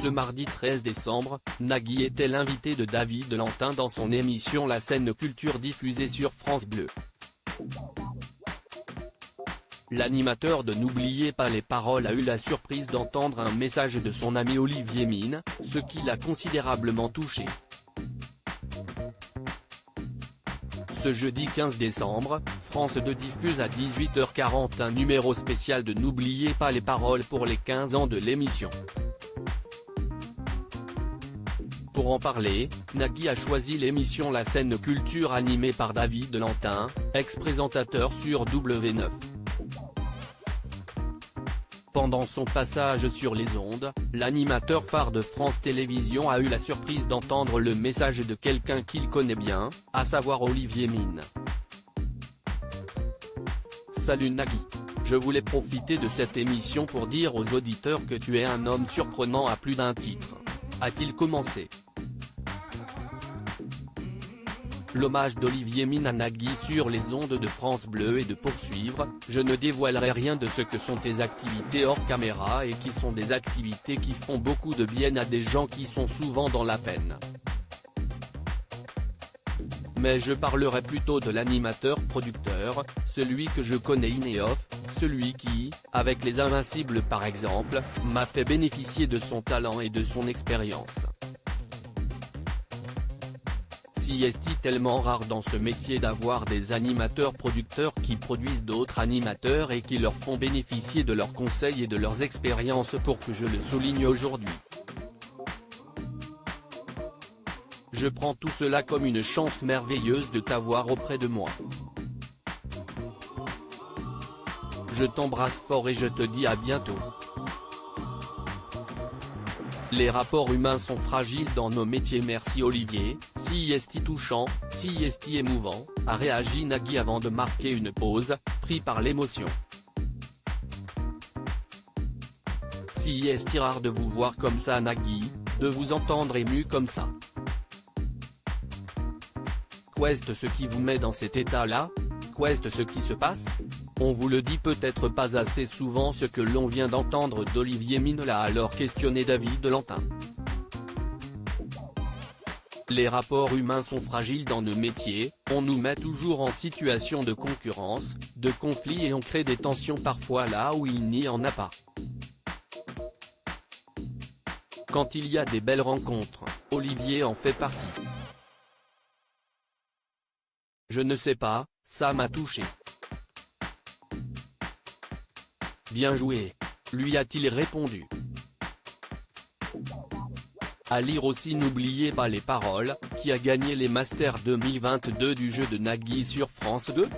Ce mardi 13 décembre, Nagui était l'invité de David Lantin dans son émission La Scène Culture diffusée sur France Bleu. L'animateur de N'oubliez pas les paroles a eu la surprise d'entendre un message de son ami Olivier Mine, ce qui l'a considérablement touché. Ce jeudi 15 décembre, France 2 diffuse à 18h40 un numéro spécial de N'oubliez pas les paroles pour les 15 ans de l'émission. Pour en parler, Nagui a choisi l'émission La Scène Culture animée par David Lantin, ex-présentateur sur W9. Pendant son passage sur les ondes, l'animateur phare de France Télévisions a eu la surprise d'entendre le message de quelqu'un qu'il connaît bien, à savoir Olivier Mine. Salut Nagui. Je voulais profiter de cette émission pour dire aux auditeurs que tu es un homme surprenant à plus d'un titre. A-t-il commencé. L'hommage d'Olivier Mine à Nagui sur les ondes de France Bleu est de poursuivre. Je ne dévoilerai rien de ce que sont tes activités hors caméra et qui sont des activités qui font beaucoup de bien à des gens qui sont souvent dans la peine. Mais je parlerai plutôt de l'animateur-producteur, celui que je connais in et off, celui qui, avec les Invincibles par exemple, m'a fait bénéficier de son talent et de son expérience. Si est-il tellement rare dans ce métier d'avoir des animateurs-producteurs qui produisent d'autres animateurs et qui leur font bénéficier de leurs conseils et de leurs expériences pour que je le souligne aujourd'hui. Je prends tout cela comme une chance merveilleuse de t'avoir auprès de moi. Je t'embrasse fort et je te dis à bientôt. Les rapports humains sont fragiles dans nos métiers. Merci Olivier, si est touchant, si est émouvant, a réagi Nagui avant de marquer une pause, pris par l'émotion. Si est rare de vous voir comme ça Nagui, de vous entendre ému comme ça. Qu'est-ce ce qui vous met dans cet état-là? Qu'est-ce ce qui se passe? On vous le dit peut-être pas assez souvent. Ce que l'on vient d'entendre d'Olivier Mine l'a alors questionné David Lantin. Les rapports humains sont fragiles dans nos métiers, on nous met toujours en situation de concurrence, de conflit et on crée des tensions parfois là où il n'y en a pas. Quand il y a des belles rencontres, Olivier en fait partie. Je ne sais pas, ça m'a touché. Bien joué, lui a-t-il répondu. À lire aussi N'oubliez pas les paroles, qui a gagné les Masters 2022 du jeu de Nagui sur France 2.